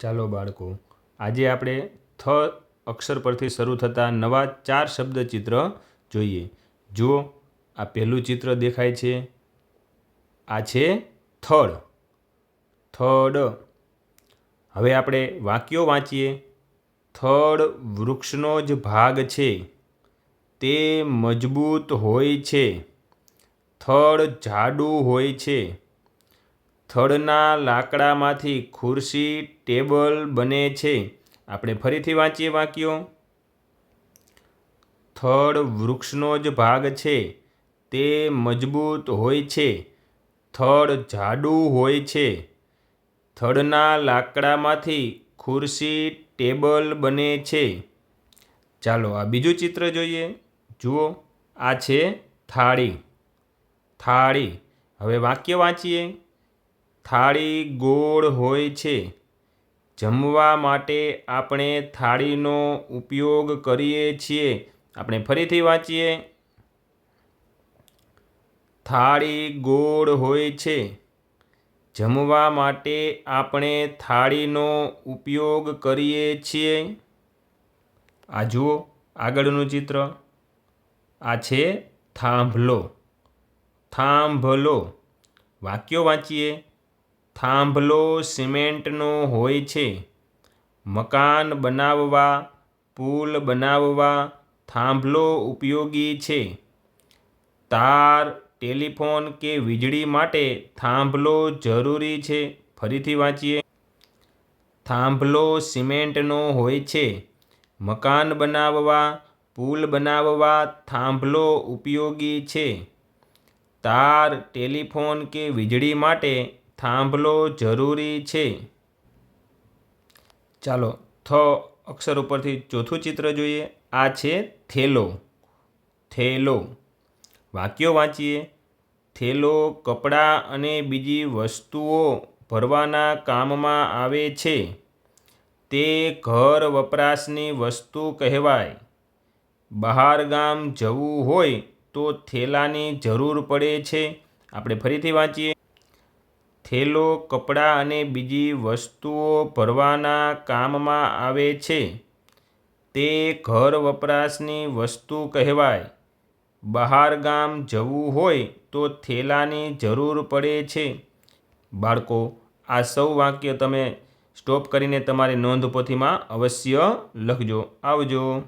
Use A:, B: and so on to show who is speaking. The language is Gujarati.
A: ચાલો બાળકો, આજે આપણે થ અક્ષર પરથી શરૂ થતા નવા 4 શબ્દચિત્ર જોઈએ. જુઓ, આ પહેલું ચિત્ર દેખાય છે, આ છે થડ. થડ. હવે આપણે વાક્યો વાંચીએ. થડ વૃક્ષનો જ ભાગ છે, તે મજબૂત હોય છે. થડ જાડું હોય છે. થડના લાકડામાંથી ખુરશી, ટેબલ બને છે. આપણે ફરીથી વાંચીએ વાક્યો. થડ વૃક્ષનો જ ભાગ છે, તે મજબૂત હોય છે. થડ જાડું હોય છે. થડના લાકડામાંથી ખુરશી, ટેબલ બને છે. ચાલો આ બીજું ચિત્ર જોઈએ. જુઓ, આ છે થાળી. થાળી. હવે વાક્ય વાંચીએ. થાળી ગોળ હોય છે. જમવા માટે આપણે થાળીનો ઉપયોગ કરીએ છીએ. આપણે ફરીથી વાંચીએ. થાળી ગોળ હોય છે. જમવા માટે આપણે થાળીનો ઉપયોગ કરીએ છીએ. આ જુઓ આગળનું ચિત્ર. આ છે થાંભલો. થાંભલો. વાક્યો વાંચીએ. થાંભલો સિમેન્ટનો હોય છે. મકાન બનાવવા, પુલ બનાવવા થાંભલો ઉપયોગી છે. તાર, ટેલિફોન કે વીજળી માટે થાંભલો જરૂરી છે. ફરીથી વાંચીએ. થાંભલો સિમેન્ટનો હોય છે. મકાન બનાવવા, પુલ બનાવવા થાંભલો ઉપયોગી છે. તાર, ટેલિફોન કે વીજળી માટે થાંભલો જરૂરી છે. ચાલો થ અક્ષર ઉપરથી ચોથું ચિત્ર જોઈએ. આ છે થેલો. થેલો. વાક્યો વાંચીએ. થેલો કપડાં અને બીજી વસ્તુઓ ભરવાના કામમાં આવે છે. તે ઘર વપરાશની વસ્તુ કહેવાય. બહાર ગામ જવું હોય તો થેલાની જરૂર પડે છે. આપણે ફરીથી વાંચીએ. થેલો કપડાં અને બીજી વસ્તુઓ ભરવાના કામમાં આવે છે. તે ઘર વપરાશની વસ્તુ કહેવાય. બહાર ગામ જવું હોય તો થેલાની જરૂર પડે છે. બાળકો, આ સૌ વાક્ય તમે સ્ટોપ કરીને તમારી નોંધપોથીમાં અવશ્ય લખજો. આવજો.